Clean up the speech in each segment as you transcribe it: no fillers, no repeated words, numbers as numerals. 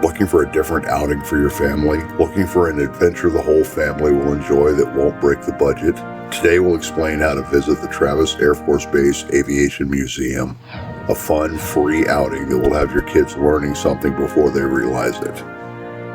Looking for a different outing for your family? Looking for an adventure the whole family will enjoy that won't break the budget? Today we'll explain how to visit the Travis Air Force Base Aviation Museum. A fun, free outing that will have your kids learning something before they realize it.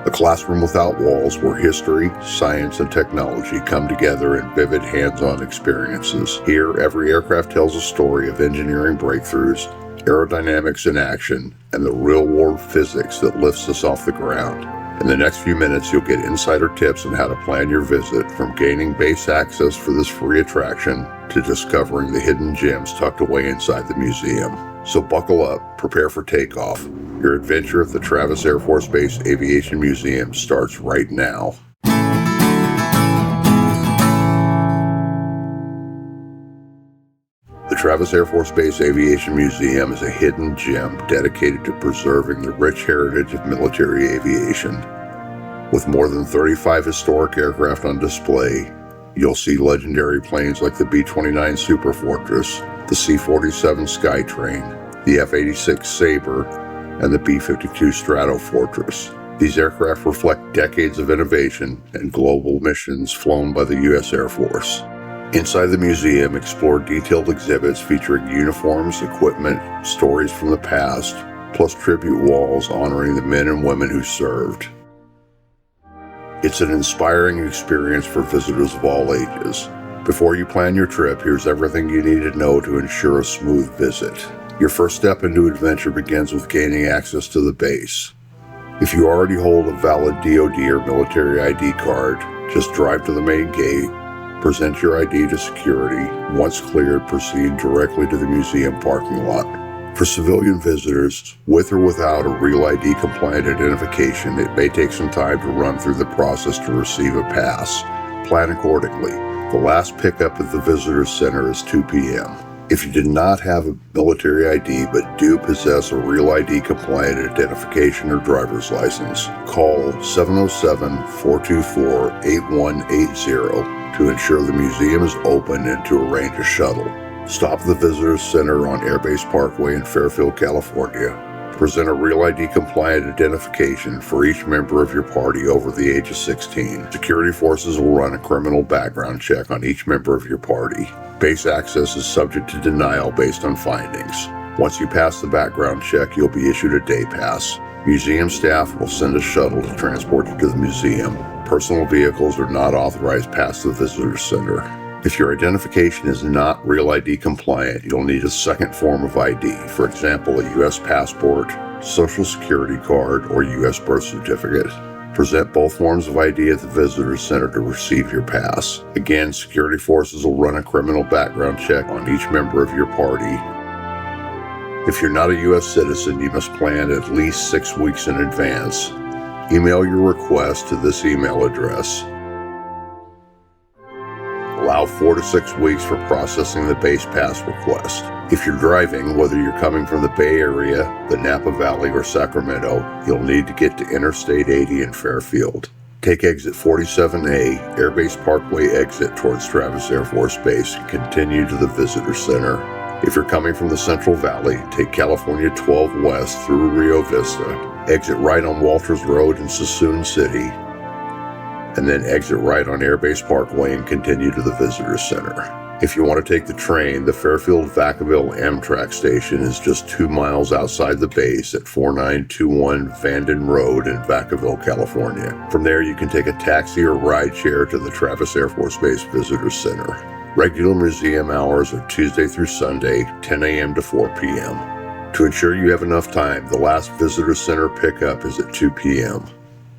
A classroom without walls where history, science, and technology come together in vivid hands-on experiences. Here, every aircraft tells a story of engineering breakthroughs, aerodynamics in action, and the real-world physics that lifts us off the ground. In the next few minutes, you'll get insider tips on how to plan your visit, from gaining base access for this free attraction to discovering the hidden gems tucked away inside the museum. So buckle up, prepare for takeoff. Your adventure at the Travis Air Force Base Aviation Museum starts right now. The Travis Air Force Base Aviation Museum is a hidden gem dedicated to preserving the rich heritage of military aviation. With more than 35 historic aircraft on display, you'll see legendary planes like the B-29 Superfortress, the C-47 Skytrain, the F-86 Sabre, and the B-52 Stratofortress. These aircraft reflect decades of innovation and global missions flown by the U.S. Air Force. Inside the museum, explore detailed exhibits featuring uniforms, equipment, stories from the past, plus tribute walls honoring the men and women who served. It's an inspiring experience for visitors of all ages. Before you plan your trip, here's everything you need to know to ensure a smooth visit. Your first step into adventure begins with gaining access to the base. If you already hold a valid DoD or military ID card, just drive to the main gate, present your ID to security. Once cleared, proceed directly to the museum parking lot. For civilian visitors, with or without a real ID compliant identification, it may take some time to run through the process to receive a pass. Plan accordingly. The last pickup at the Visitor Center is 2 p.m. If you did not have a military ID but do possess a real ID compliant identification or driver's license, call 707-424-8180 to ensure the museum is open and to arrange a shuttle. Stop at the Visitor Center on Airbase Parkway in Fairfield, California. Present a real ID compliant identification for each member of your party over the age of 16. Security forces will run a criminal background check on each member of your party. Base access is subject to denial based on findings. Once you pass the background check, you'll be issued a day pass. Museum staff will send a shuttle to transport you to the museum. Personal vehicles are not authorized past the Visitor Center. If your identification is not Real ID compliant, you'll need a second form of ID, for example, a U.S. passport, Social Security card, or U.S. birth certificate. Present both forms of ID at the Visitor Center to receive your pass. Again, security forces will run a criminal background check on each member of your party. If you're not a U.S. citizen, you must plan at least 6 weeks in advance. Email your request to this email address. Allow 4 to 6 weeks for processing the base pass request. If you're driving, whether you're coming from the Bay Area, the Napa Valley, or Sacramento, you'll need to get to Interstate 80 in Fairfield. Take exit 47A, Airbase Parkway exit towards Travis Air Force Base, and continue to the Visitor Center. If you're coming from the Central Valley, take California 12 West through Rio Vista, exit right on Walters Road in Suisun City, and then exit right on Airbase Parkway and continue to the Visitor Center. If you want to take the train, the Fairfield-Vacaville Amtrak station is just 2 miles outside the base at 4921 Vanden Road in Vacaville, California. From there, you can take a taxi or ride share to the Travis Air Force Base Visitor Center. Regular museum hours are Tuesday through Sunday, 10 a.m. to 4 p.m. To ensure you have enough time, the last Visitor Center pickup is at 2 p.m.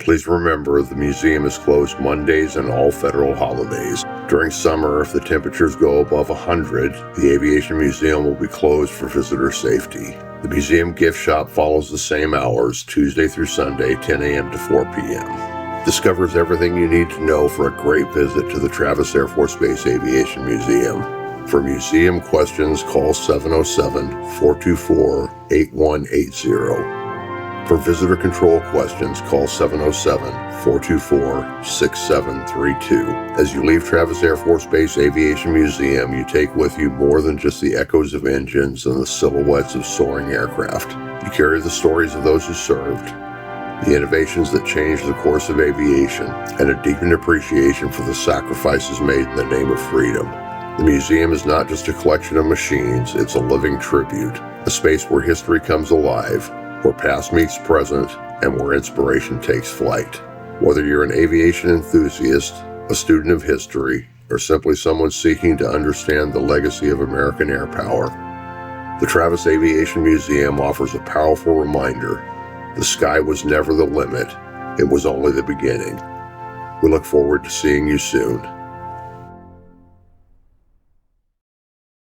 Please remember, the museum is closed Mondays and all federal holidays. During summer, if the temperatures go above 100, the Aviation Museum will be closed for visitor safety. The museum gift shop follows the same hours, Tuesday through Sunday, 10 a.m. to 4 p.m. Discovers everything you need to know for a great visit to the Travis Air Force Base Aviation Museum. For museum questions, call 707-424-8180. For visitor control questions, call 707-424-6732. As you leave Travis Air Force Base Aviation Museum, you take with you more than just the echoes of engines and the silhouettes of soaring aircraft. You carry the stories of those who served, the innovations that changed the course of aviation, and a deepened appreciation for the sacrifices made in the name of freedom. The museum is not just a collection of machines, it's a living tribute, a space where history comes alive, where past meets present, and where inspiration takes flight. Whether you're an aviation enthusiast, a student of history, or simply someone seeking to understand the legacy of American air power, the Travis Aviation Museum offers a powerful reminder: the sky was never the limit, it was only the beginning. We look forward to seeing you soon.